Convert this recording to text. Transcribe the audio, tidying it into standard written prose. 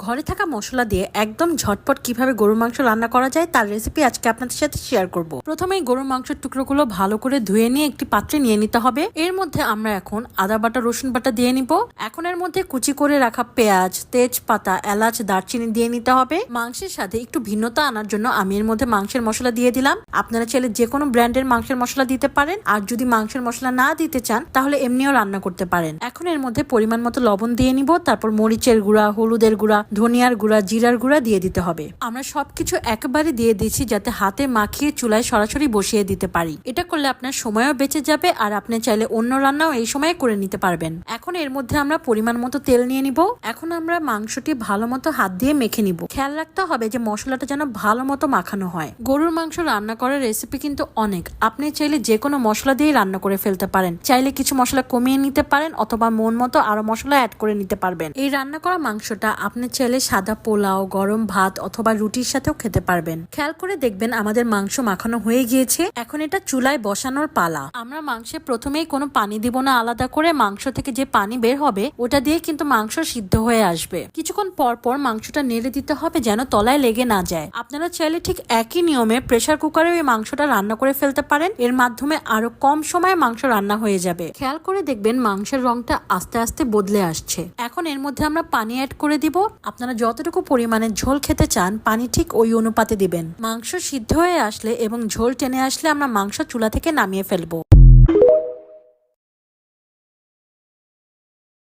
ঘরে থাকা মশলা দিয়ে একদম ঝটপট কিভাবে গরুর মাংস রান্না করা যায় তার রেসিপি আজকে আপনাদের সাথে শেয়ার করব। প্রথমেই গরুর মাংসের টুকরোগুলো ভালো করে ধুয়ে নিয়ে একটি পাত্রে নিয়ে নিতে হবে। এর মধ্যে আমরা এখন আদা বাটা রসুন বাটা দিয়ে নিব। এখন এর মধ্যে কুচি করে রাখা পেঁয়াজ, তেজপাতা, এলাচ, দারচিনি দিয়ে নিতে হবে। মাংসের সাথে একটু ভিন্নতা আনার জন্য আমি এর মধ্যে মাংসের মশলা দিয়ে দিলাম। আপনারা চাইলে যে কোনো ব্র্যান্ডের মাংসের মশলা দিতে পারেন, আর যদি মাংসের মশলা না দিতে চান তাহলে এমনিও রান্না করতে পারেন। এখন এর মধ্যে পরিমাণ মতো লবণ দিয়ে নিব, তারপর মরিচের গুঁড়া, হলুদের গুঁড়া, ধনিয়ার গুঁড়া, জিরার গুঁড়া দিয়ে দিতে হবে। আমরা সবকিছু একেবারে দিয়ে দিচ্ছি যাতে হাতে মাখিয়ে চুলায় সরাসরি বসিয়ে দিতে পারি। এটা করলে আপনার সময়ও বেঁচে যাবে, আর আপনি চাইলে অন্য রান্নাও এই সময়ে করে নিতে পারবেন। এখন এর মধ্যে আমরা পরিমাণ মতো তেল নিয়ে নিব। এখন আমরা মাংসটি ভালো মতো হাত দিয়ে মেখে নিব। খেয়াল রাখতে হবে যে মশলাটা যেন ভালো মতো মাখানো হয়। গরুর মাংস রান্না করার রেসিপি কিন্তু অনেক, আপনি চাইলে যে কোনো মশলা দিয়ে রান্না করে ফেলতে পারেন। চাইলে কিছু মশলা কমিয়ে নিতে পারেন অথবা মন মতো আরো মশলা অ্যাড করে নিতে পারবেন। এই রান্না করা মাংসটা আপনি চাইলে সাদা পোলাও, গরম ভাত অথবা রুটির সাথেও খেতে পারবেন। খেয়াল করে দেখবেন আমাদের মাংস মাখানো হয়ে গিয়েছে। এখন এটা চুলায় বসানোর পালা। আমরা মাংসে প্রথমেই কোনো পানি দিব না আলাদা করে। মাংস থেকে যে পানি বের হবে ওটা দিয়ে কিন্তু মাংস সিদ্ধ হয়ে আসবে। কিছুক্ষণ পর পর মাংসটা নেড়ে দিতে হবে যেন তলায় লেগে না যায়। আপনারা চাইলে ঠিক একই নিয়মে প্রেসার কুকারে এই মাংসটা রান্না করে ফেলতে পারেন। এর মাধ্যমে আরো কম সময়ে মাংস রান্না হয়ে যাবে। খেয়াল করে দেখবেন মাংসের রংটা আস্তে আস্তে বদলে আসছে। এখন এর মধ্যে আমরা পানি অ্যাড করে দিব। আপনারা যতটুকু পরিমাণে ঝোল খেতে চান পানি ঠিক ওই অনুপাতে দিবেন। মাংস সিদ্ধ হয়ে আসলে এবং ঝোল টেনে আসলে আমরা মাংস চুলা থেকে নামিয়ে ফেলবো।